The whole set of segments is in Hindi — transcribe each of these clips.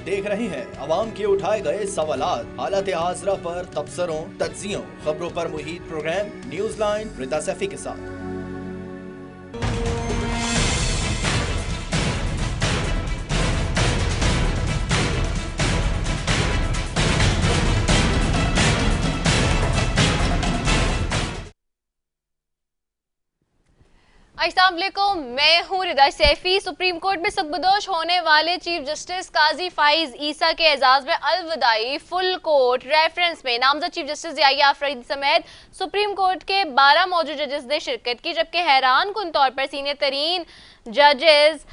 देख रहे हैं अवाम के उठाए गए सवालात, हालत हाजरा पर तबसरों, तज्जियों, खबरों पर मुहित programme news line Rita Saifi के साथ। अस्सलाम वालेकुम, मैं हूँ रिदा सैफी। सुप्रीम कोर्ट में सुखबदोश होने वाले चीफ जस्टिस काजी फाइज ईसा के एजाज में अलविदाई फुल कोर्ट रेफरेंस में नामजद चीफ जस्टिस याहिया फरीद समेत सुप्रीम कोर्ट के 12 मौजूद जजेस ने शिरकत की, जबकि हैरान कुन तौर पर सीनियर तरीन जजेस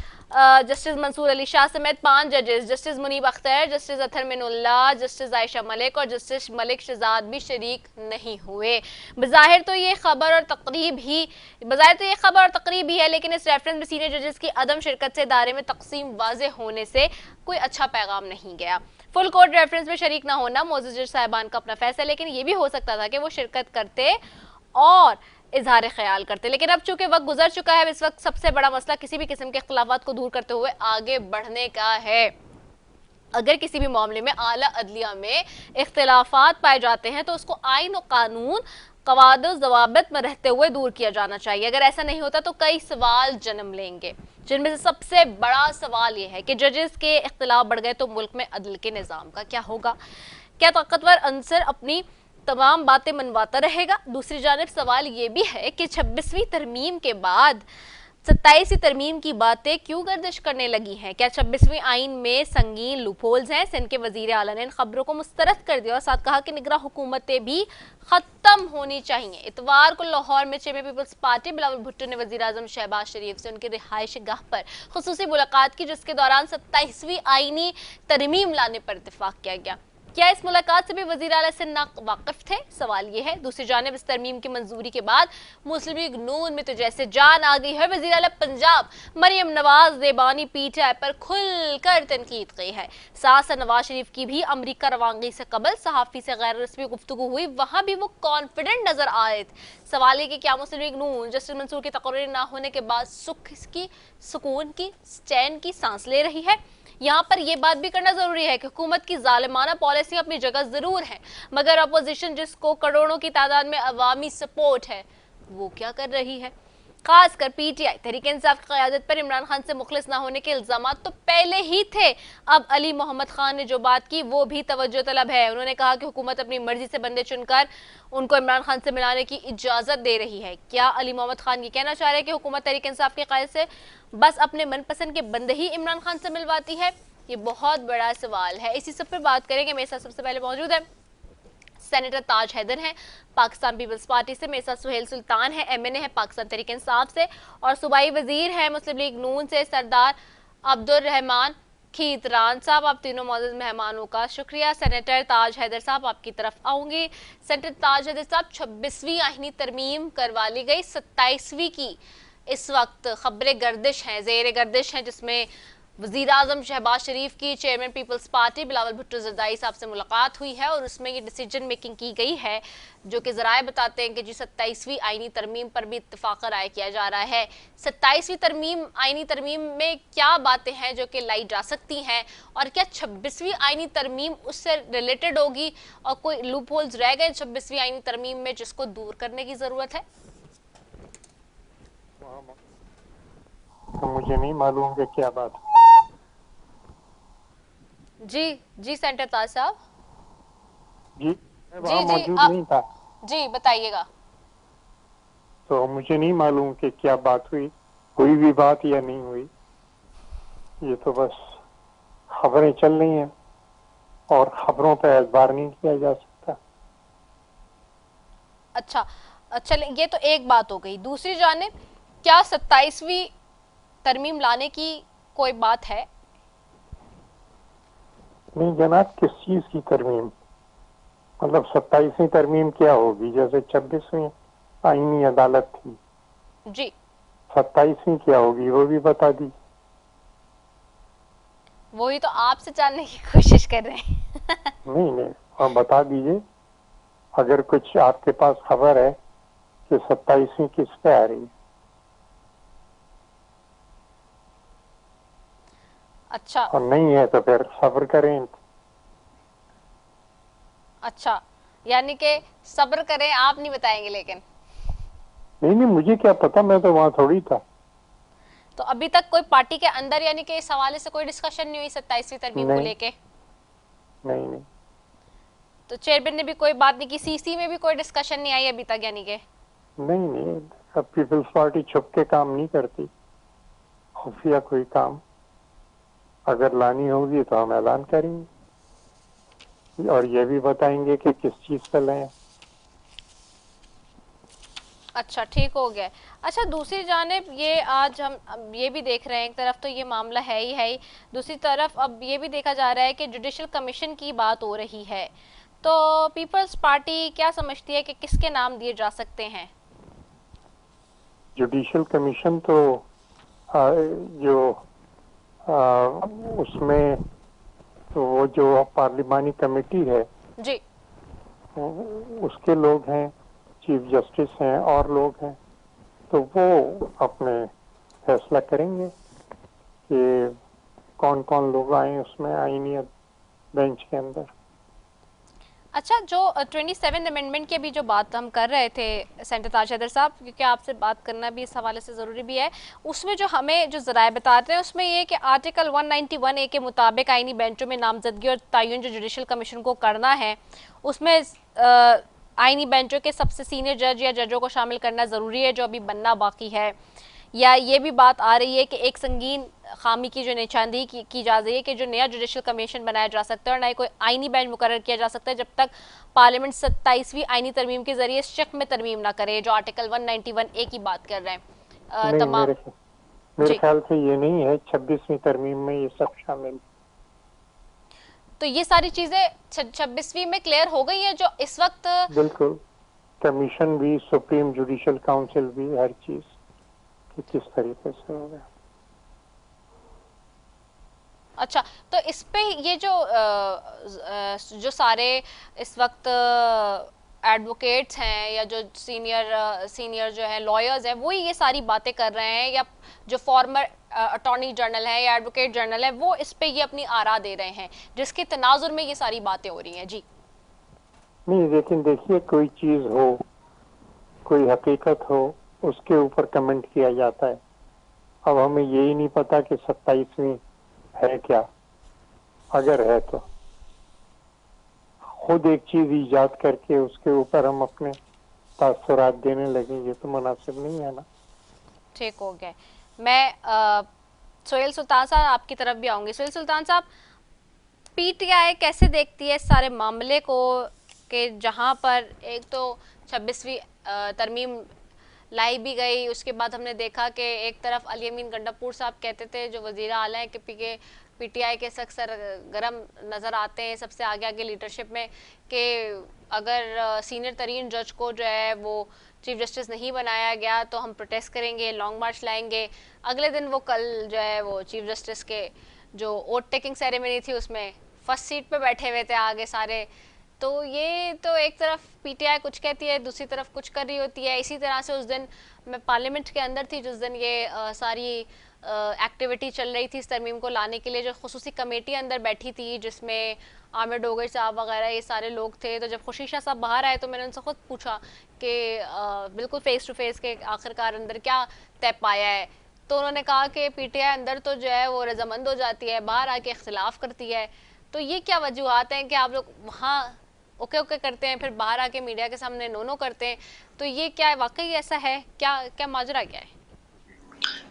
जस्टिस मंसूर अली शाह समेत 5 जजेस Justice Munib Akhtar, Justice Athar Minallah, Justice Ayesha Malik और जस्टिस मलिक शहजाद भी शरीक नहीं हुए। बज़ाहिर तो ये खबर और तकरीब ही है, लेकिन इस रेफरेंस में सीनियर जजेस की अदम शिरकत से दायरे में तकसीम वाज़े होने से कोई अच्छा पैगाम नहीं गया। फुल कोर्ट रेफरेंस में शरीक ना होना मौजूद जज साहिबान का अपना फैसला, लेकिन ये भी हो सकता था कि वो शिरकत करते और इजहार ख्याल करते, लेकिन अब चूंकि वक्त गुजर चुका है, इस वक्त सबसे बड़ा मसला किसी भी किस्म के इख्तिलाफात को दूर करते हुए आगे बढ़ने का है। अगर किसी भी मामले में आला अदलिया में इख्तिलाफात पाए जाते हैं तो उसको आइन और कानून कवायद ज़वाबित में रहते हुए दूर किया जाना चाहिए। अगर ऐसा नहीं होता तो कई सवाल जन्म लेंगे, जिनमें से सबसे बड़ा सवाल यह है कि जजेस के इख्तिलाफ बढ़ गए तो मुल्क में अदल के निज़ाम का क्या होगा? क्या ताकतवर अंसर अपनी तमाम बातें मनवाता रहेगा? दूसरी जानिब सवाल ये भी है कि 26वीं तरमीम के बाद 27वीं तरमीम की बातें क्यों गर्दिश करने लगी हैं? क्या 26वीं आइन में संगीन लूपहोल्स हैं? सिंध के वजीर आला ने इन खबरों को मुस्तरद कर दिया और साथ कहा कि निगरां हुकूमतें भी खत्म होनी चाहिए। इतवार को लाहौर में चेयरमैन पीपल्स पार्टी बिलावल भुट्टो ने वजीर आजम शहबाज शरीफ से उनकी रिहाइश गाह पर खुसूसी मुलाकात की, जिसके दौरान 27वीं आइनी तरमीम लाने पर इत्तेफाक किया गया। क्या इस मुलाकात से भी वजीर आला से ना वाकिफ थे? सवाल यह है। दूसरी जानिब इस तरमीम की मंजूरी के बाद मुस्लिम लीग नून में तो जैसे जान आ गई है। वजीर आला पंजाब मरियम नवाज ज़ेबानी पीटीआई पर खुलकर तनकीद की है। साथ नवाज शरीफ की भी अमरीका रवानगी से कबल सहाफ़ी से गैर रस्मी गुफ्तगू हुई, वहां भी वो कॉन्फिडेंट नजर आए। सवाल है कि क्या मुस्लिम लीग नून जस्टिस मंसूर की तकरीर ना होने के बाद सुकून की चैन की सांस ले रही है? यहाँ पर यह बात भी करना जरूरी है कि हुकूमत की जालिमाना पॉलिसी अपनी जगह जरूर है, मगर अपोजिशन जिसको करोड़ों की तादाद में अवामी सपोर्ट है, वो क्या कर रही है? खासकर पीटीआई तहरीक इंसाफ की क़यादत पर इमरान खान से मुखलिस ना होने के इल्जामात तो पहले ही थे। अब अली मोहम्मद खान ने जो बात की वो भी तवज्जो तलब है। उन्होंने कहा कि हुकूमत अपनी मर्जी से बंदे चुनकर उनको इमरान खान से मिलाने की इजाजत दे रही है। क्या अली मोहम्मद खान ये कहना चाह रहे हैं कि हुकूमत तहरीक इंसाफ की क़यादत से बस अपने मनपसंद के बंदे ही इमरान खान से मिलवाती है? ये बहुत बड़ा सवाल है। इसी सब पर बात करेंगे। मेरे साथ सबसे पहले मौजूद है सेनेटर ताज हैदर हैं पाकिस्तान पीपल्स पार्टी से, मेरे साथ सुहेल सुल्तान है एमएनए है पाकिस्तान तहरीक इंसाफ से, और सूबाई वजीर है मुस्लिम लीग नून से सरदार अब्दुल रहमान खीतरान साहब। आप तीनों मौजूद मेहमानों का शुक्रिया। सेनेटर ताज हैदर साहब आपकी तरफ आऊंगी। सेनेटर ताज हैदर साहब, 26वीं आईनी तरमीम करवा ली गई, 27वीं की इस वक्त खबरें गर्दिश हैं, जेर गर्दिश हैं, जिसमें वज़ीर आज़म शहबाज शरीफ की चेयरमैन पीपल्स पार्टी बिलावल भुट्टो ज़रदारी साहब से मुलाकात हुई है और उसमें ये डिसीजन मेकिंग की गई है, जो कि ज़राए बताते हैं कि जी 27वीं आईनी तरमीम पर भी इत्तेफाक राय किया जा रहा है। 27वीं आईनी तरमीम में क्या बातें हैं जो कि लाई जा सकती हैं, और क्या 26वीं आईनी तरमीम उससे रिलेटेड होगी और कोई लूप होल्स रह गए 26वीं आईनी तरमीम में जिसको दूर करने की ज़रूरत है? तो मुझे नहीं मालूम कि क्या बात। जी सेंटर ताज साहब। जी वहाँ मौजूद नहीं था। जी बताइएगा। तो मुझे नहीं मालूम कि क्या बात हुई, कोई भी बात या नहीं हुई। ये तो बस खबरें चल रही हैं और खबरों पर एतबार नहीं किया जा सकता। अच्छा, ये तो एक बात हो गई। दूसरी जानिब क्या 27वीं तरमीम लाने की कोई बात है? नहीं जनाब, किस चीज की तरमीम? मतलब 27वीं तरमीम क्या होगी? जैसे 26वीं आईनी अदालत थी जी, 27वीं क्या होगी वो भी बता दी। वही तो आपसे जानने की कोशिश कर रहे हैं। नहीं आप बता दीजिए, अगर कुछ आपके पास खबर है कि 27वीं किस पे आ रही है। अच्छा और नहीं है तो फिर सब्र करें। अच्छा, यानी कि सब्र करें, आप नहीं बताएंगे लेकिन। नहीं नहीं, मुझे क्या पता, मैं तो वहां थोड़ी था। तो अभी तक कोई पार्टी के अंदर यानी कि इस हवाले से कोई डिस्कशन नहीं हुई 27वीं तरमीम को नहीं लेके? नहीं नहीं तो चेयरमैन ने भी कोई बात नहीं की, सीसी में भी कोई डिस्कशन नहीं आई अभी तक यानी कि? नहीं नहीं, अब पीपल्स पार्टी छुप के काम नहीं करती, खुफिया कोई काम अगर लानी होगी तो हम ऐलान करेंगे और ये भी बताएंगे कि किस चीज पे लाएं। अच्छा, ठीक हो गया। अच्छा, दूसरी जानिब ये आज हम अब ये भी देख रहे हैं, एक तरफ तो ये मामला है ही, दूसरी तरफ अब ये भी देखा जा रहा है कि जुडिशल कमीशन की बात हो रही है। तो पीपल्स पार्टी क्या समझती है कि किसके नाम दिए जा सकते हैं? जुडिशल कमीशन तो जो उसमें तो वो जो पार्लिमानी कमेटी है जी। उसके लोग हैं, चीफ जस्टिस हैं और लोग हैं, तो वो अपने फैसला करेंगे कि कौन कौन लोग आए उसमें आईनी बेंच के अंदर। अच्छा, जो 27 अमेंडमेंट की अभी जो बात हम कर रहे थे सेंटर ताजहैदर साहब, क्योंकि आपसे बात करना भी इस हवाले से ज़रूरी भी है, उसमें जो हमें जो ज़राए बताते हैं उसमें ये कि आर्टिकल 191 ए के मुताबिक आईनी बेंचों में नामजदगी और तयन जो जुडिशल कमीशन को करना है उसमें आईनी बेंचों के सबसे सीनियर जज या जजों को शामिल करना ज़रूरी है, जो अभी बनना बाकी है। या ये भी बात आ रही है कि एक संगीन खामी की जो निशानदेही की जा रही है कि जो नया जुडिशल कमीशन बनाया जा सकता है और ना ही कोई आईनी बेंच मुकर्रर किया जा सकता है जब तक पार्लियामेंट 27वीं आईनी तरमीम के जरिए इस शक में तरमीम ना करे, जो आर्टिकल 191 ए की बात कर रहे हैं। नहीं, तमाम मेरे ख्याल से ये नहीं है, 26वीं तरमीम में ये सब शामिल। तो ये सारी चीजें 26वीं में क्लियर हो गई है जो इस वक्त? बिल्कुल, कमीशन भी, सुप्रीम जुडिशल काउंसिल भी, हर चीज कि किस तरीके से होगा। अच्छा, तो इस पे ये जो सारे इस वक्त एडवोकेट्स हैं या जो सीनियर जो है लॉयर्स हैं, वो ये सारी बातें कर रहे हैं, या जो फॉर्मर अटॉर्नी जनरल है या एडवोकेट जनरल है वो इस पे ये अपनी आरा दे रहे हैं, जिसके तनाजुर में ये सारी बातें हो रही हैं? जी नहीं, लेकिन देखिए, कोई चीज हो, कोई हकीकत हो, उसके ऊपर कमेंट किया जाता है। अब हमें यही नहीं पता कि 27वीं है क्या, अगर है तो खुद एक चीज इजाद करके उसके ऊपर हम अपने तासुरात देने लगे, ये तो मुनासिब नहीं है ना। ठीक हो गया। मैं सोहेल सुल्तान साहब आपकी तरफ भी आऊंगी। सोहेल सुल्तान साहब, पीटीआई कैसे देखती है इस सारे मामले को कि जहां पर एक तो 26वीं तरमीम लाई भी गई, उसके बाद हमने देखा कि एक तरफ अली अमीन गंडापुर साहब कहते थे जो वजीर आला हैं कि पीटीआई के सख्त सरगर्म नज़र आते हैं सबसे आगे आगे लीडरशिप में, कि अगर सीनियर तरीन जज को जो है वो चीफ जस्टिस नहीं बनाया गया तो हम प्रोटेस्ट करेंगे, लॉन्ग मार्च लाएंगे। अगले दिन वो कल जो है वो चीफ जस्टिस के जो ओथ टेकिंग सेरेमनी थी उसमें फर्स्ट सीट पे बैठे हुए थे आगे सारे। तो ये तो एक तरफ पीटीआई कुछ कहती है, दूसरी तरफ कुछ कर रही होती है। इसी तरह से उस दिन मैं पार्लियामेंट के अंदर थी जिस दिन ये सारी एक्टिविटी चल रही थी इस तरमीम को लाने के लिए, जो खुसूसी कमेटी अंदर बैठी थी जिसमें आमिर डोगर साहब वगैरह ये सारे लोग थे। तो जब खुशीशा साहब बाहर आए तो मैंने उनसे खुद पूछा कि बिल्कुल फेस टू फेस के आखिरकार अंदर क्या तय पाया है, तो उन्होंने कहा कि पीटीआई अंदर तो जो है वो रजामंद हो जाती है, बाहर आके इख्तिलाफ करती है। तो ये क्या वजूहत हैं कि आप लोग वहाँ ओके ओके करते हैं फिर बाहर आके मीडिया के सामने नो नो करते हैं? तो ये क्या है, वाकई ऐसा है क्या, क्या माजरा क्या है?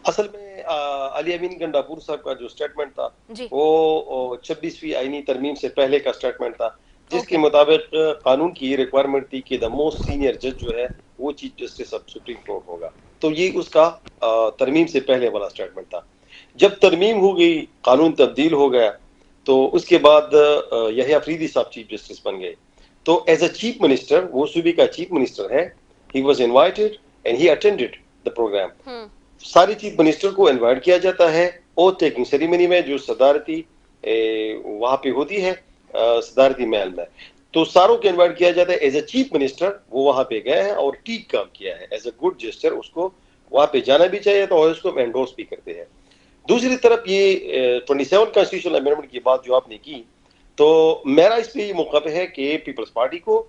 असल में अली अमीन गंडापुर साहब का जो स्टेटमेंट था वो 26वीं आईनी तरमीम से पहले का स्टेटमेंट था, जिसके मुताबिक कानून की रिक्वायरमेंट थी कि द मोस्ट सीनियर जज जो है वो chief justice of supreme court होगा। तो ये उसका तरमीम से पहले वाला स्टेटमेंट था। जब तरमीम हो गई, कानून तब्दील हो गया, तो उसके बाद यहया अफरीदी साहब चीफ जस्टिस बन गए। तो एज अ चीफ मिनिस्टर, वो सूबे का चीफ मिनिस्टर है, he was invited and he attended the programme. सारी चीफ मिनिस्टर को इनवाइट किया जाता है ओथ टेकिंग सेरेमनी में, जो सदारती वहां पे होती है सदारती महल में। तो सारों को इनवाइट किया जाता है। एज अ चीफ मिनिस्टर वो वहां पे गए हैं और ठीक काम किया है, एज अ गुड जेस्चर उसको वहां पे जाना भी चाहिए, तो और उसको एंडोर्स भी करते हैं। दूसरी तरफ ये 27 कॉन्स्टिट्यूशनल अमेंडमेंट की बात जो आपने की, तो मेरा इस पे ये मौक़िफ़ है कि पीपल्स पार्टी को,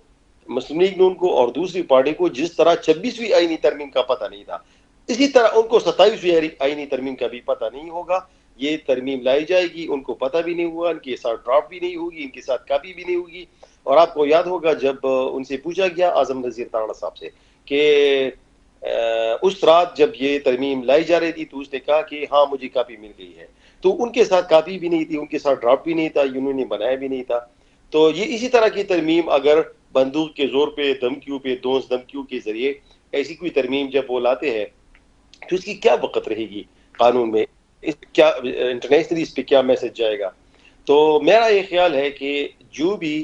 मुस्लिम लीग नून को और दूसरी पार्टी को जिस तरह 26वीं आईनी तरमीम का पता नहीं था, इसी तरह उनको 27वीं आईनी तरमीम का भी पता नहीं होगा। ये तरमीम लाई जाएगी, उनको पता भी नहीं हुआ, इनके साथ ड्राफ्ट भी नहीं होगी, इनके साथ कापी भी नहीं होगी। और आपको याद होगा जब उनसे पूछा गया आज़म नज़ीर ताड़ा साहब से कि उस रात जब ये तरमीम लाई जा रही थी तो उसने कहा कि हाँ मुझे कापी मिल गई है, तो उनके साथ कापी भी नहीं थी, उनके साथ ड्राफ्ट भी नहीं था, उन्होंने बनाया भी नहीं था। तो ये इसी तरह की तरमीम अगर बंदूक के जोर पे, धमकियों पे, दोस्त धमकियों के जरिए ऐसी कोई तरमीम जब वो लाते हैं तो इसकी क्या वक़्त रहेगी कानून में, इस क्या इंटरनेशनली इस पे क्या मैसेज जाएगा। तो मेरा ये ख्याल है कि जो भी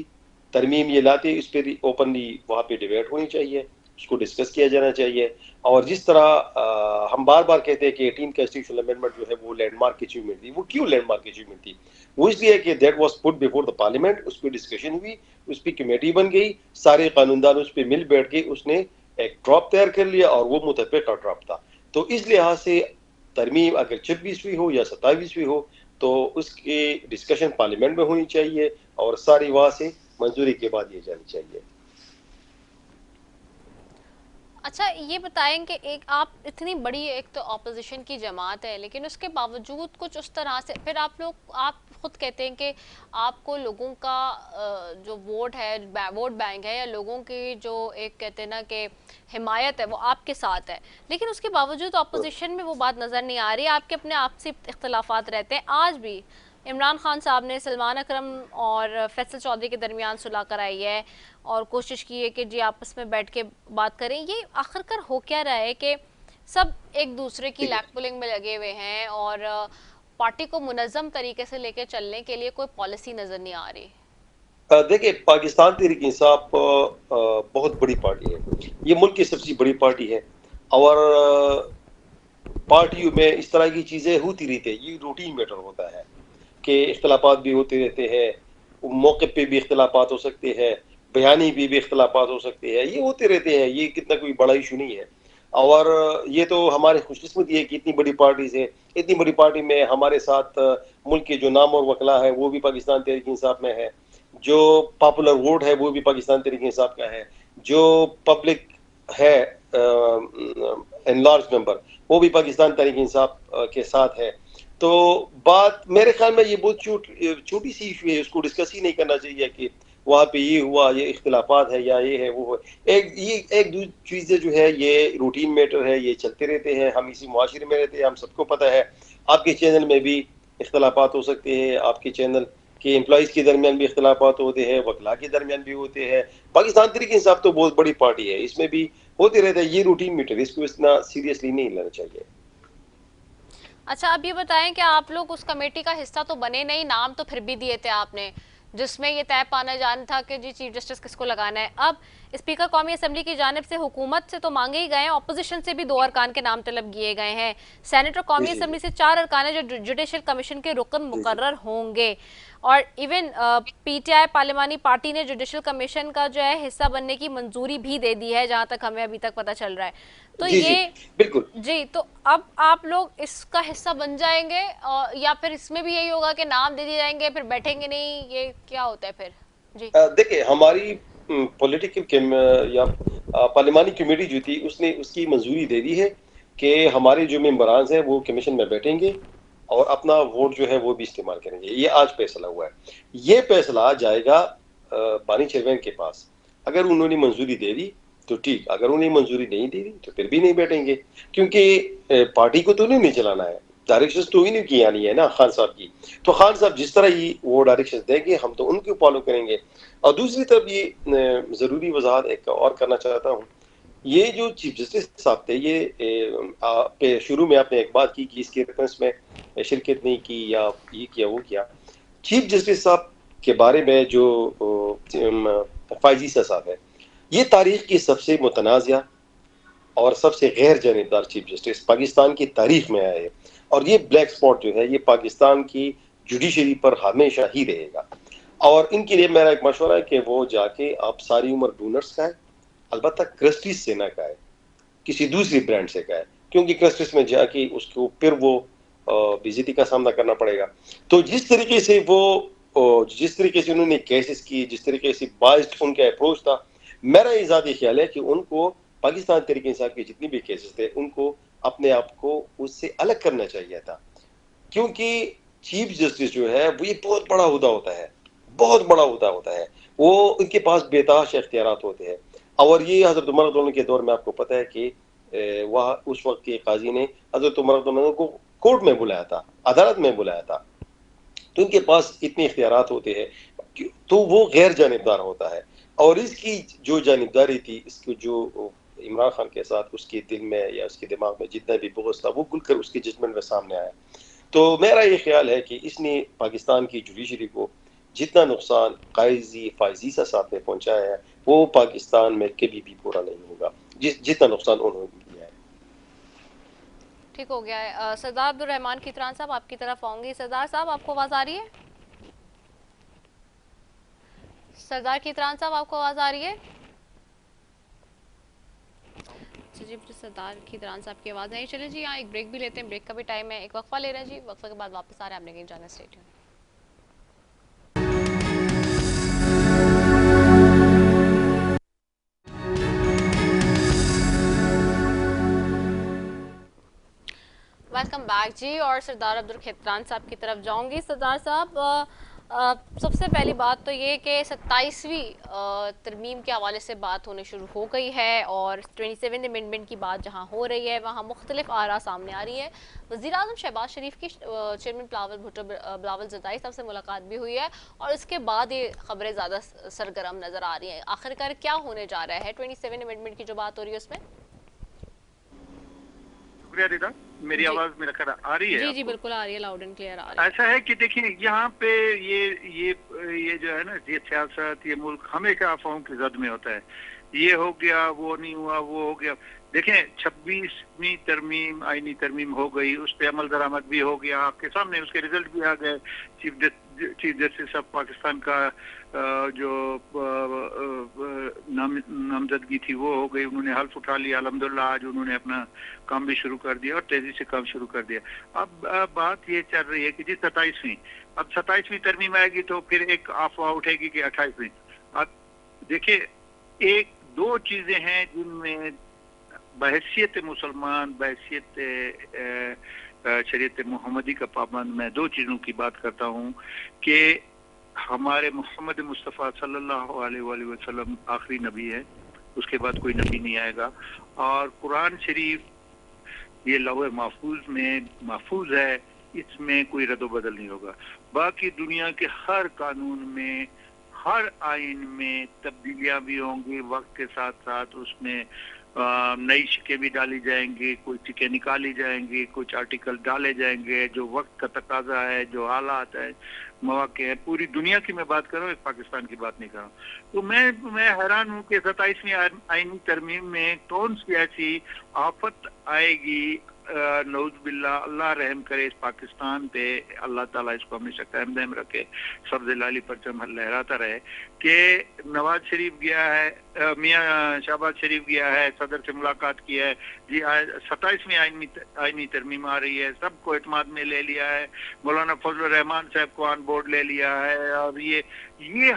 तरमीम ये लाते इस पर ओपनली वहाँ पे डिबेट होनी चाहिए, उसको डिस्कस किया जाना चाहिए। और जिस तरह हम बार बार कहते हैं कि 18 कॉन्स्टिट्यूशनल अमेंडमेंट जो है वो लैंडमार्क अचीवमेंट थी, वो क्यों लैंडमार्क अचीवमेंट थी? वो इसलिए कि that was put before the parliament, उस पर डिस्कशन हुई, उस पर कमेटी बन गई, सारे कानूनदान उस पर मिल बैठ के उसने एक ड्रॉप तैयार कर लिया और वो मुतफ़िक़ा ड्रॉप था। तो इस लिहाज से तरमीम अगर 26वीं हो या 27वीं हो तो उसकी डिस्कशन पार्लियामेंट में होनी चाहिए और सारी वहाँ से मंजूरी के बाद ये जानी चाहिए। अच्छा ये बताएं कि एक आप इतनी बड़ी एक तो ऑपोजिशन की जमात है, लेकिन उसके बावजूद कुछ उस तरह से फिर आप खुद कहते हैं कि आपको लोगों का जो वोट है, वोट बैंक है, या लोगों की जो एक कहते हैं ना कि हिमायत है वो आपके साथ है, लेकिन उसके बावजूद ऑपोजिशन में वो बात नज़र नहीं आ रही। आपके अपने आपसी इख्तलाफात रहते हैं। आज भी इमरान खान साहब ने सलमान अकरम और फैसल चौधरी के दरमियान सुलह कराई है और कोशिश की है कि जी आपस में बैठ के बात करें। ये आखिरकार हो क्या रहा है कि सब एक दूसरे की लैग पुलिंग में लगे हुए हैं और पार्टी को मुनज़्ज़म तरीके से लेके चलने के लिए कोई पॉलिसी नज़र नहीं आ रही? देखिए, पाकिस्तान तहरीक इंसाफ बहुत बड़ी पार्टी है, ये मुल्क की सबसे बड़ी पार्टी है और पार्टियों में इस तरह की चीज़ें होती रहती है, ये रूटीन मैटर होता है कि इख्तलाफात भी होते रहते हैं, मौके पे भी इख्तलाफात हो सकते हैं, बयानी भी इख्तलाफात हो सकते हैं, ये होते रहते हैं, ये कितना कोई बड़ा इशू नहीं है। और ये तो हमारी खुशकिस्मती है कि इतनी बड़ी पार्टी से, इतनी बड़ी पार्टी में हमारे साथ मुल्क के जो नाम और वकला है वो भी पाकिस्तान तहरीक इंसाफ में है, जो पॉपुलर वोट है वो भी पाकिस्तान तहरीक इंसाफ का है, जो पब्लिक है इन लार्ज नंबर वो भी पाकिस्तान तहरीक इंसाफ के साथ है। तो बात मेरे ख्याल में ये बहुत छोटी सी इशू है, उसको डिस्कस ही नहीं करना चाहिए कि वहाँ पे ये हुआ, ये इख्तिलाफात है या ये है वो है। एक दो चीज़ें जो है ये रूटीन मैटर है, ये चलते रहते हैं, हम इसी मुआशरे में रहते हैं, हम सबको पता है। आपके चैनल में भी इख्तिलाफात हो सकते हैं, आपके चैनल के एम्प्लॉइज़ के दरमियान भी इख्तिलाफात होते हैं, वकला के दरमियान भी होते हैं। पाकिस्तान तहरीक इंसाफ तो बहुत बड़ी पार्टी है, इसमें भी होते रहते हैं, ये रूटीन मैटर, इसको इतना सीरियसली नहीं लेना चाहिए। अच्छा अब ये बताएं कि आप लोग उस कमेटी का हिस्सा तो बने नहीं, नाम तो फिर भी दिए थे आपने, जिसमें ये तय पाना जाना था कि जी चीफ जस्टिस किसको लगाना है। अब स्पीकर कौमी असम्बली की जानिब से हुकूमत से तो मांगे ही गए हैं, ऑपोजिशन से भी 2 अरकान के नाम तलब किए गए हैं, सेनेट और कौमी असम्बली से 4 अरकान है जो जुडिशल कमीशन के रुकन मुकर्रर होंगे, और इवन पीटीआई पार्लिमानी पार्टी ने जुडिशल कमीशन का जो है हिस्सा बनने की मंजूरी भी दे दी है, जहां तक हमें अभी तक पता चल रहा है। तो ये बिल्कुल जी, तो अब आप लोग इसका हिस्सा बन जाएंगे या फिर इसमें भी यही होगा कि नाम दे दिए जाएंगे फिर बैठेंगे नहीं, ये क्या होता है फिर? जी देखिए, हमारी पॉलिटिकल या पार्लिमानी कमेटी जो थी उसने उसकी मंजूरी दे दी है कि हमारे जो मेंबरान हैं वो कमीशन में बैठेंगे और अपना वोट जो है वो भी इस्तेमाल करेंगे। ये आज फैसला हुआ है, ये फैसला जाएगा बानी चेयरमैन के पास। अगर उन्होंने मंजूरी दे दी तो ठीक, अगर उन्हें मंजूरी नहीं दे दी तो फिर भी नहीं बैठेंगे, क्योंकि पार्टी को तो नहीं चलाना है, डायरेक्शंस तो इन्हीं की आनी है ना खान साहब की। तो खान साहब जिस तरह ही वो डायरेक्शंस देंगे हम तो उनको फॉलो करेंगे। और दूसरी तरफ ये ज़रूरी वजाहत एक और करना चाहता हूँ, ये जो चीफ जस्टिस साहब थे ये शुरू में आपने एक बात की कि इसके रेफरेंस में शिरकत नहीं की या ये किया वो किया। चीफ जस्टिस साहब के बारे में जो फायजीसा साहब है, ये तारीख की सबसे मुतनाज़िया और सबसे गैर जानिबदार चीफ जस्टिस पाकिस्तान की तारीख में आए हैं, और ये ब्लैक स्पॉट जो है ये पाकिस्तान की जुडिशरी पर हमेशा ही रहेगा। और इनके लिए मेरा एक मशवरा है कि वो जाके आप सारी उम्र डोनर्स का है, अलबत्ता क्रिस्टीज से ना का है, किसी दूसरी ब्रांड से का है, क्योंकि क्रिस्टीज में जाके उसको फिर वो बेइज्जती का सामना करना पड़ेगा। तो जिस तरीके से उन्होंने केसेस की, जिस तरीके से बाइज्ड उनका अप्रोच था, मेरा ये ज़ाती ख्याल है कि उनको पाकिस्तान तहरीक इंसाफ के जितने भी केसेस थे उनको अपने आप को उससे अलग करना चाहिए था, क्योंकि चीफ जस्टिस जो है वो ये बहुत बड़ा हुदा होता है, बहुत बड़ा हुदा होता है, वो उनके पास बेताश इख्तियारात होते हैं। और ये हजरत उमर रज़ियल्लाहु के दौर में आपको पता है कि वह उस वक्त के काजी ने हजरत उमर रज़ियल्लाहु को कोर्ट में बुलाया था, अदालत में बुलाया था, तो इनके पास इतने इख्तियारात होते हैं, तो वो गैर जानिबदार होता है। और इसकी जो जानिबदारी थी, इसको जो इमरान खान के साथ उसके दिल में या उसके दिमाग में जितना भी बुग़्ज़ था वो खुलकर उसके जजमेंट में सामने आया। तो मेरा ये ख्याल है कि इसने पाकिस्तान की जुडिशरी को जितना नुकसान कायजी फायजीसा साहब ने पहुंचाया है वो पाकिस्तान में कभी भी पूरा नहीं होगा, जितना नुकसान उन्होंने किया है। ठीक हो गया है। सरदार अब्दुल रहमान खितरान साहब आपकी तरफ आऊंगी। सरदार साहब आपको आवाज आ रही है? सरदार खितरान साहब आपको आवाज आ रही है? जी सरदार खितरान साहब की आवाज नहीं। चलिए जी, यहाँ एक ब्रेक भी लेते हैं, ब्रेक का भी टाइम है, एक वक्फा ले रहे हैं जी, वक्फे के बाद वापस आ रहे हैं, आपने कहीं जाना। Stay tuned. वेलकम बैक जी। और सरदार अब्दुल खितरान साहब की तरफ जाऊंगी। सरदार साहब, सबसे पहली बात तो ये कि 27वीं तरमीम के हवाले से बात होने शुरू हो गई है और 27 अमेंडमेंट की बात जहां हो रही है वहां मुख्तलिफ आरा सामने आ रही है। वज़ीर आज़म शहबाज शरीफ की चेयरमैन बिलावल ज़रदारी साहब से मुलाकात भी हुई है और उसके बाद ये खबरें ज़्यादा सरगर्म नज़र आ रही हैं। आखिरकार क्या होने जा रहा है 27 अमेंडमेंट की जो बात हो रही है उसमें? शुक्रिया रिदा, मेरी आवाज मेरा ख्याल आ रही है? जी जी बिल्कुल आ रही है, लाउड एंड क्लियर आ रही है। ऐसा है कि देखिए यहाँ पे ये जो है ना, ये सियासत, ये मुल्क हमेशा अफवाहों की जद में होता है। ये हो गया, वो नहीं हुआ, वो हो गया। देखें 26वीं तरमीम आईनी तरमीम हो गई, उस पर अमल दरामद भी हो गया, आपके सामने उसके रिजल्ट भी आ गए। चीफ जस्टिस ऑफ पाकिस्तान का जो नामजदगी थी वो हो गई, उन्होंने हल्फ उठा लिया। अल्हम्दुलिल्लाह आज उन्होंने अपना काम भी शुरू कर दिया और तेजी से काम शुरू कर दिया। अब बात ये चल रही है कि जी 27वीं, अब 27वीं तरमीम आएगी तो फिर एक अफवाह उठेगी कि 28वीं। अब देखिए, एक दो चीजें हैं जिनमें बहैसियत मुसलमान, बहैसियत शरीयत मोहम्मदी का पाबंद, मैं दो चीजों की बात करता हूँ कि हमारे मोहम्मद मुस्तफ़ा सल्लल्लाहु अलैहि वसल्लम आखिरी नबी है, उसके बाद कोई नबी नहीं आएगा। और कुरान शरीफ ये लौह महफूज में महफूज है, इसमें कोई रद्द बदल नहीं होगा। बाकी दुनिया के हर कानून में, हर आइन में तब्दीलियां भी होंगी, वक्त के साथ साथ उसमें नई शिकें भी डाली जाएंगी, कुछ शिकें निकाली जाएंगी, कुछ आर्टिकल डाले जाएंगे, जो वक्त का तकाजा है, जो हालात है, मौके हैं। पूरी दुनिया की मैं बात कर रहा हूँ, एक पाकिस्तान की बात नहीं कर रहा हूँ। तो मैं हैरान हूँ कि 27वीं आईनी तरमीम में कौन सी ऐसी आफत आएगी, नऊज़ बिल्लाह, अल्लाह रहम करे इस पाकिस्तान पे, अल्लाह ताला इसको हमेशा कायम दायम रखे, सब्ज़ लाली परचम लहराता रहे, कि नवाज शरीफ गया है, मियाँ शहबाज शरीफ गया है, सदर से मुलाकात की है जी, 27वीं आईनी तरमीम आ रही है, सबको एतमाद में ले लिया है, मौलाना फजल रहमान साहब को ऑन बोर्ड ले लिया है। और ये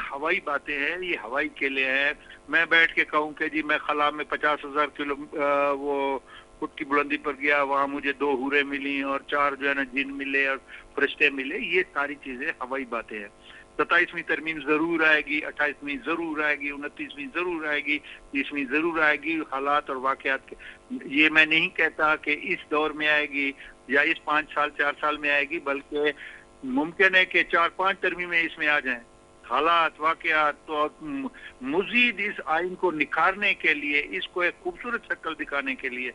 हवाई बातें हैं, ये हवाई केले हैं। मैं बैठ के कहूँ कि जी मैं खला में 50,000 किलो वो फुट की बुलंदी पर गया, वहां मुझे 2 हूरें मिली और 4 जो है ना जिन मिले और फरिश्ते मिले, ये सारी चीजें हवाई बातें हैं। 27वीं तरमीम जरूर आएगी, 28वीं जरूर आएगी, 29वीं जरूर आएगी, 30वीं जरूर आएगी। हालात और वाकयात ये मैं नहीं कहता कि इस दौर में आएगी या इस 5 साल 4 साल में आएगी, बल्कि मुमकिन है कि 4-5 तरमीमें इसमें आ जाएं। हालात वाकयात तो मजीद इस आइन को निखारने के लिए, इसको एक खूबसूरत शक्ल दिखाने के लिए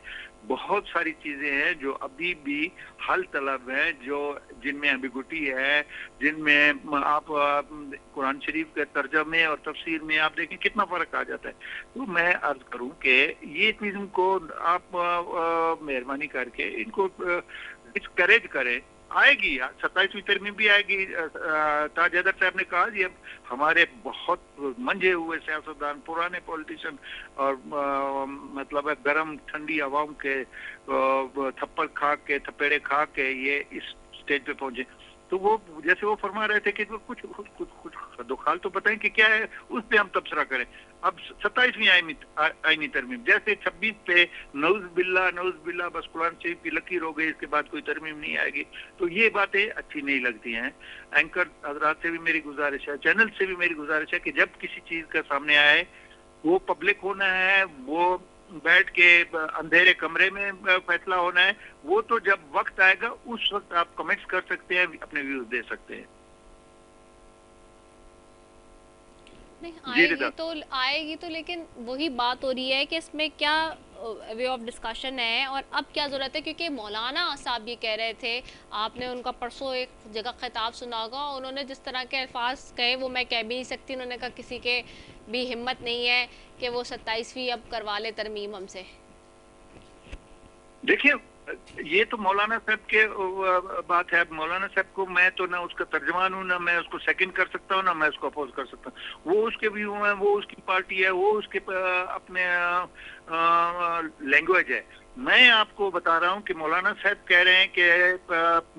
बहुत सारी चीजें हैं जो अभी भी हल तलब है, जो जिनमें एम्बिगुइटी है, जिनमें आप कुरान शरीफ के तर्जमे और तफसीर में आप देखें कितना फर्क आ जाता है। तो मैं अर्ज करूं कि ये चीजों को आप मेहरबानी करके इनको डिस्करेज करें, आएगी, 27वीं तरमीम भी आएगी। ताज हैदर साहब ने कहा जी अब हमारे बहुत मंझे हुए सियासतदान, पुराने पॉलिटिशियन और मतलब गरम ठंडी आवाम के थप्पड़ खा के, थपेड़े खा के ये इस स्टेज पे पहुंचे। तो वो जैसे वो फरमा रहे थे कि कुछ दुखाल तो बताएं कि क्या है, उस पे हम तबसरा करें। अब 27वीं आईनी तरमीम, जैसे 26 पे नौज बिल्ला बस कुरान शरीफ की लकीर हो गई, इसके बाद कोई तरमीम नहीं आएगी, तो ये बातें अच्छी नहीं लगती हैं। एंकर हजरात से भी मेरी गुजारिश है, चैनल से भी मेरी गुजारिश है कि जब किसी चीज का सामने आए वो पब्लिक होना है, वो बैठ के अंधेरे कमरे में फैसला होना है, वो तो जब वक्त आएगा उस वक्त आप कमेंट्स कर सकते हैं, अपने व्यूज दे सकते हैं। नहीं आएगी तो लेकिन वही बात हो रही है कि इसमें क्या वे ऑफ डिस्कशन है और अब क्या ज़रूरत है, क्योंकि मौलाना साहब ये कह रहे थे, आपने उनका परसों एक जगह खिताब सुना होगा, उन्होंने जिस तरह के अल्फाज कहे वो मैं कह भी नहीं सकती। उन्होंने कहा किसी के भी हिम्मत नहीं है कि वो 27वीं अब करवा ले तरमीम हमसे। देखिए ये तो मौलाना साहब के बात है। मौलाना साहब को मैं तो ना उसका तर्जमान हूँ, ना मैं उसको सेकंड कर सकता हूँ, ना मैं उसको अपोज कर सकता हूँ। वो उसके व्यू है, वो उसकी पार्टी है, वो उसके अपने लैंग्वेज है। मैं आपको बता रहा हूँ कि मौलाना साहब कह रहे हैं कि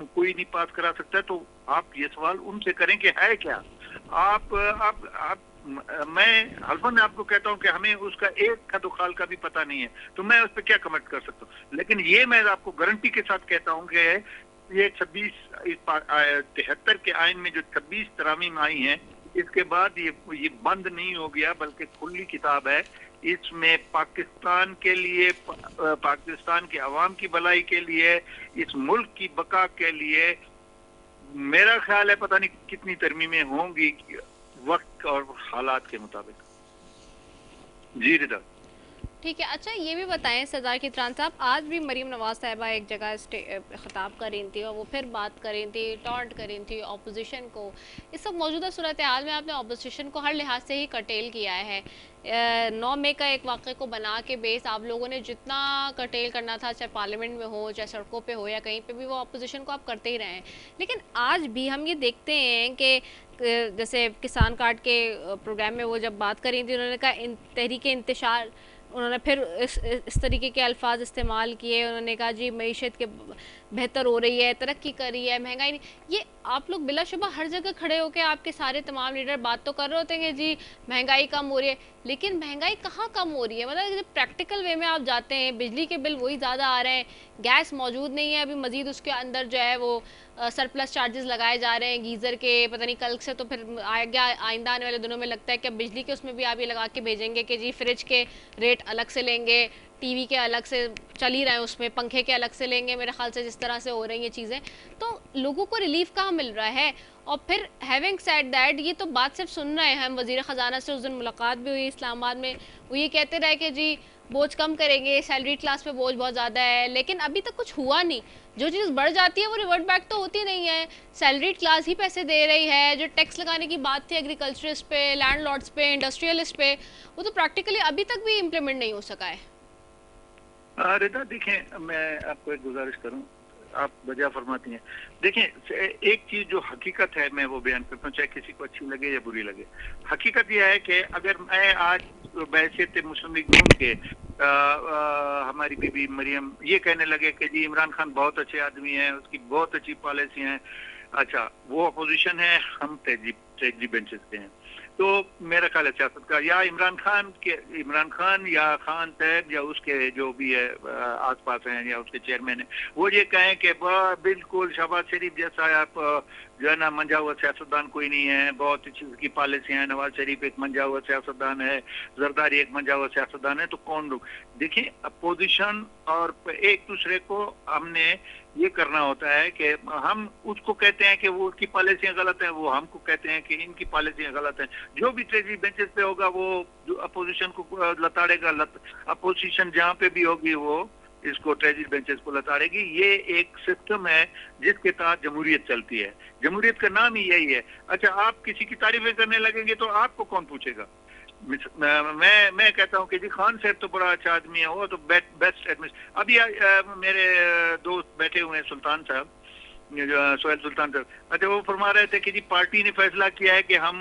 कोई नहीं पास करा सकता, तो आप ये सवाल उनसे करें कि है क्या। आप मैं हल्फन आपको कहता हूं कि हमें उसका एक का दुखाल का भी पता नहीं है, तो मैं उस पर क्या कमेंट कर सकता हूं। लेकिन ये मैं आपको गारंटी के साथ कहता हूं कि ये 73 के आइन में जो 26 तरामीम आई हैं, इसके बाद ये बंद नहीं हो गया, बल्कि खुली किताब है। इसमें पाकिस्तान के लिए, पाकिस्तान के अवाम की भलाई के लिए, इस मुल्क की बका के लिए मेरा ख्याल है पता नहीं कितनी तरमीमें होंगी वक्त और हालात के मुताबिक। जी रिदा, ठीक है। अच्छा ये भी बताएं सरदार कितरान साहब, आज भी मरीम नवाज साहिबा एक जगह खिताब कर रही थी और वो फिर बात कर रही थी, टॉन्ट कर रही थी अपोजिशन को। इस सब मौजूदा सूरत हाल में आपने अपोजिशन को हर लिहाज से ही कटेल किया है। 9 मई का एक वाक़े को बना के बेस आप लोगों ने जितना कटेल करना था, चाहे पार्लियामेंट में हो, चाहे सड़कों पे हो या कहीं पे भी, वो अपोजिशन को आप करते ही रहे हैं। लेकिन आज भी हम ये देखते हैं कि जैसे किसान कार्ड के प्रोग्राम में वो जब बात कर रही थी, उन्होंने कहा तहरीक इंतशार, उन्होंने फिर इस तरीके के अल्फाज इस्तेमाल किए। उन्होंने कहा जी मईशत के बेहतर हो रही है, तरक्की कर रही है, महंगाई नहीं। ये आप लोग बिलाशुबा हर जगह खड़े होकर आपके सारे तमाम लीडर बात तो कर रहे होते हैं कि जी महंगाई कम हो रही है, लेकिन महंगाई कहाँ कम हो रही है? मतलब जब प्रैक्टिकल वे में आप जाते हैं, बिजली के बिल वही ज़्यादा आ रहे हैं, गैस मौजूद नहीं है, अभी मजीद उसके अंदर जो है वो सरप्लस चार्जेस लगाए जा रहे हैं गीज़र के। पता नहीं कल से तो फिर आइंदा आने वाले दिनों में लगता है कि बिजली के उसमें भी आप ये लगा के भेजेंगे कि जी फ्रिज के रेट अलग से लेंगे, टीवी के अलग से चल ही रहे हैं, उसमें पंखे के अलग से लेंगे। मेरे ख्याल से जिस तरह से हो रही हैं चीज़ें, तो लोगों को रिलीफ कहाँ मिल रहा है? और फिर हैविंग सेड दैट, ये तो बात सिर्फ सुन रहे हैं हम। वज़ीर ख़जाना से उस दिन मुलाकात भी हुई इस्लामाबाद में, वो ये कहते रहे कि जी बोझ कम करेंगे, सैलरी क्लास पे बोझ बहुत ज़्यादा है, लेकिन अभी तक कुछ हुआ नहीं। जो चीज़ बढ़ जाती है वो रिवर्ट बैक तो होती नहीं है। सैलरी क्लास ही पैसे दे रही है। जो टैक्स लगाने की बात थी एग्रीकल्चरिस्ट पे, लैंडलॉर्ड्स पे, इंडस्ट्रियलिस्ट पे, वो तो प्रैक्टिकली अभी तक भी इम्प्लीमेंट नहीं हो सका है। रिदा देखें, मैं आपको एक गुजारिश करूं, आप वजह फरमाती हैं। देखें एक चीज जो हकीकत है मैं वो बयान करता हूँ, चाहे किसी को अच्छी लगे या बुरी लगे। हकीकत यह है कि अगर मैं आज बैसियत मुस्लिम लीग नून के हमारी बीबी मरियम ये कहने लगे कि जी इमरान खान बहुत अच्छे आदमी हैं, उसकी बहुत अच्छी पॉलिसी हैं, अच्छा वो अपोजिशन है, हम तेजी बेंचेस पे हैं, तो मेरा ख्याल है सियासत का या इमरान खान या खान साहब या उसके जो भी है आसपास हैं या उसके चेयरमैन है, वो ये कहें कि बिल्कुल शहबाज शरीफ जैसा आप जो है ना मंझा हुआ सियासतदान कोई नहीं है, बहुत अच्छी उसकी पॉलिसी है, नवाज शरीफ एक मंझा हुआ सियासतदान है, जरदारी एक मंझा हुआ सियासतदान है, तो कौन लोग? देखिए अपोजिशन और एक दूसरे को हमने ये करना होता है कि हम उसको कहते हैं कि वो उसकी पॉलिसियां गलत हैं, वो हमको कहते हैं कि इनकी पॉलिसियां गलत हैं। जो भी ट्रेजरी बेंचेस पे होगा वो जो अपोजिशन को लताड़ेगा, अपोजिशन जहाँ पे भी होगी वो इसको ट्रेजरी बेंचेस को लताड़ेगी। ये एक सिस्टम है जिसके तहत जमहूरियत चलती है, जमहूरियत का नाम ही यही है। अच्छा आप किसी की तारीफें करने लगेंगे तो आपको कौन पूछेगा? मैं कहता हूँ कि जी खान साहब तो बड़ा अच्छा आदमी है, वो तो बेस्ट एडमिनिस्ट्रेटर। अभी मेरे दोस्त बैठे हुए हैं सुल्तान साहब, सोहेल सुल्तान साहब, अच्छा वो फरमा रहे थे कि जी पार्टी ने फैसला किया है कि हम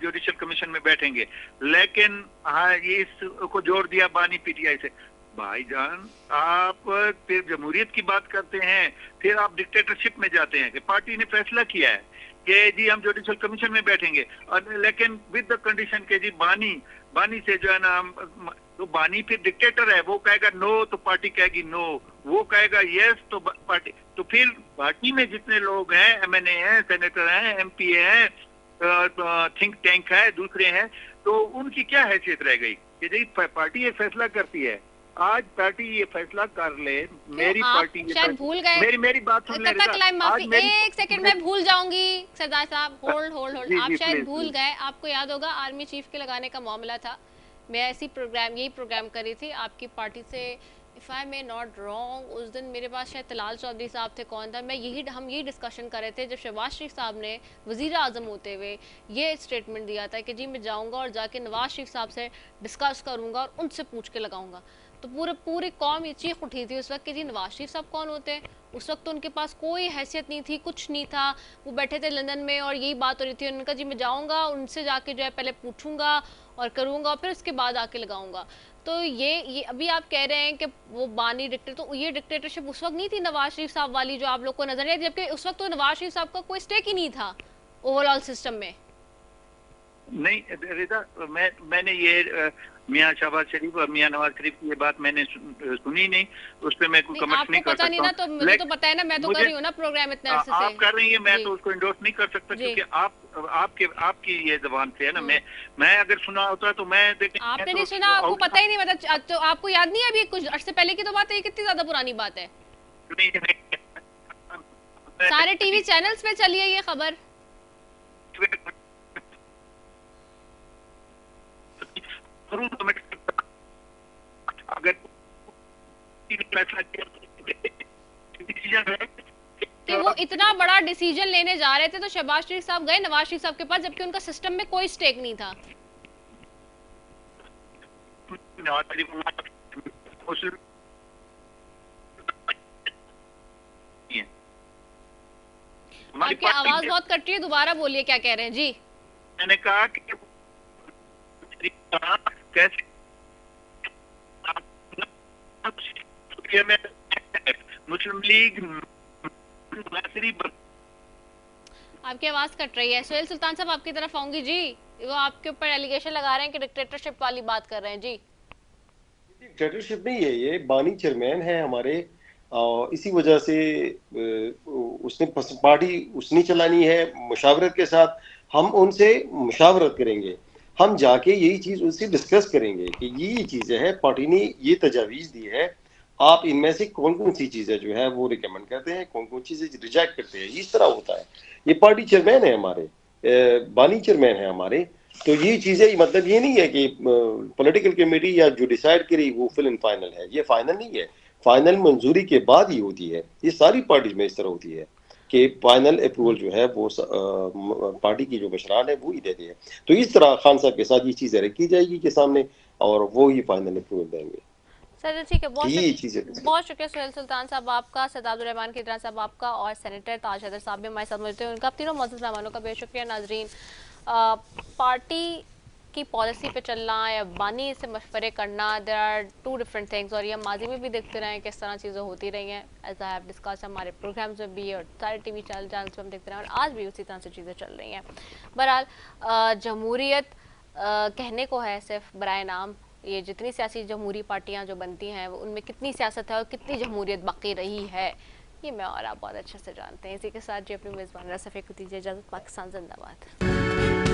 जुडिशल कमीशन में बैठेंगे, लेकिन हाँ ये इसको जोड़ दिया बानी पीटीआई से। भाईजान आप फिर जमहूरियत की बात करते हैं, फिर आप डिक्टेटरशिप में जाते हैं कि पार्टी ने फैसला किया है कि जी हम जुडिशल कमीशन में बैठेंगे, और लेकिन विद द कंडीशन के जी बानी से जो है ना, तो बानी फिर डिक्टेटर है, वो कहेगा नो तो पार्टी कहेगी नो, वो कहेगा यस तो पार्टी, तो फिर पार्टी में जितने लोग हैं, एमएनए हैं, सेनेटर हैं, एमपीए हैं, थिंक टैंक है, दूसरे हैं, तो उनकी क्या हैसियत रह गई कि जी पार्टी ये फैसला करती है। आज पार्टी ये फैसला कर ले, मेरी पार्टी शायद भूल गए, मेरी बात सुन ले, एक सेकंड में भूल जाऊंगी सरदार साहब, होल्ड आप शायद भूल गए, आपको याद होगा आर्मी चीफ के लगाने का मामला था, मैं यही प्रोग्राम कर रही थी आपकी पार्टी से, if I may not wrong, उस दिन मेरे पास शायद तलाल चौधरी साहब थे, कौन था, हम यही डिस्कशन कर रहे थे जब शहबाज शरीफ साहब ने वज़ीर आज़म होते हुए ये स्टेटमेंट दिया था कि जी मैं जाऊंगा और जाके नवाज शरीफ साहब से डिस्कस करूंगा और उनसे पूछ के लगाऊंगा, तो पूरी कौम ये चीख उठी थी उस वक्त कि जी नवाज शरीफ साहब कौन होते हैं। उस वक्त तो उनके पास कोई हैसियत नहीं थी, कुछ नहीं था, वो बैठे थे लंदन में और यही बात हो रही थी, उनका जी मैं जाऊंगा उनसे जाके जो है पहले पूछूंगा और करूंगा और फिर उसके बाद आके लगाऊंगा। तो ये अभी आप कह रहे हैं कि वो बानी डिक्टेटर, तो ये डिक्टेटरशिप उस वक्त नहीं थी नवाज शरीफ साहब वाली जो आप लोग को नजर है, जबकि उस वक्त तो नवाज शरीफ साहब का कोई स्टेक ही नहीं था ओवरऑल सिस्टम में। नहीं रिदा, मैंने ये मियां शहबाज शरीफ और मियां नवाज शरीफ की ये बात मैंने सुनी नहीं, उस पर मैं कोई कमेंट नहीं कर सकता। नहीं ना, तो मुझे तो पता है ना, मैं तो कर रही हूँ ना प्रोग्राम इतने अरसे से। आप कर रही हैं, मैं तो उसको इंडोर्स नहीं कर सकता क्योंकि आपकी ये जबान से है ना, मैं अगर सुना होता तो मैं आपने नहीं सुना, आपको पता ही नहीं, मतलब तो आपको याद नहीं है अभी कुछ अरसे पहले की तो बात है, कितनी ज्यादा पुरानी बात है, सारे टीवी चैनल्स पे चली है ये खबर। अगर कि वो इतना बड़ा डिसीजन लेने जा रहे थे तो शहबाज शरीफ साहब गए नवाज शरीफ साहब के पास, जबकि उनका सिस्टम में कोई स्टेक नहीं था। आपकी आवाज बहुत कट रही है, दोबारा बोलिए क्या कह रहे हैं जी। मैंने कहा कि कैसे मुस्लिम लीग आपकी आवाज कट रही है। सोहेल सुल्तान साहब आपकी तरफ आऊंगी जी, वो आपके ऊपर एलिगेशन लगा रहे हैं कि डिक्टेटरशिप वाली बात कर रहे हैं जी। डिक्टेटरशिप नहीं है, ये बानी चेयरमैन है हमारे, इसी वजह से उसने पार्टी उसने चलानी है मुशावरत के साथ, हम उनसे मुशावरत करेंगे, हम जाके यही चीज उससे डिस्कस करेंगे कि ये चीजें है, पार्टी ने ये तजावीज दी है, आप इनमें से कौन कौन सी चीजें जो है वो रिकमेंड करते हैं, कौन कौन चीजें रिजेक्ट करते हैं, इस तरह होता है। ये पार्टी चेयरमैन है हमारे, बानी चेयरमैन है हमारे, तो ये चीजें मतलब ये नहीं है कि पॉलिटिकल कमेटी या जो डिसाइड करी वो फिल एंड फाइनल है, ये फाइनल नहीं है, फाइनल मंजूरी के बाद ही होती है। ये सारी पार्टीज में इस तरह होती है कि फाइनल अप्रूवल जो है वो पार्टी की जो मशरान है वो ही देते हैं। तो इस तरह खान साहब के साथ ये चीजें रखी जाएगी के सामने और वो ही फाइनल अप्रूवल देंगे। सर ठीक है, बहुत शुक्रिया सोहेल सुल्तान साहब आपका, सदाबुर रहमान खिदरा साहब आपका, और सेनेटर ताज हैदर साहब भी हमारे साथ मौजूद हैं, उनका तीनों मौजूद मेहमानों का बेहद शुक्रिया। नाजरीन, पार्टी की पॉलिसी पे चलना या बानी से मशवरे करना, there are two different things, और ये माजी में भी देखते रहे किस तरह चीज़ें होती रही हैं, एज आई हैव डिस्कस हमारे प्रोग्राम्स में भी और सारे टीवी चैनल्स पे हम देखते रहे और आज भी उसी तरह से चीज़ें चल रही हैं। बहरहाल जमहूरियत कहने को है सिर्फ बराए नाम, ये जितनी सियासी जमहूरी पार्टियां जो बनती हैं उनमें कितनी सियासत है और कितनी जमहूरियत बाकी रही है, ये मैं और आप बहुत अच्छे से जानते हैं। इसी के साथ जी अपनी मेज़बान रसफ़ी को दीजिए इजाज़त। पाकिस्तान जिंदाबाद।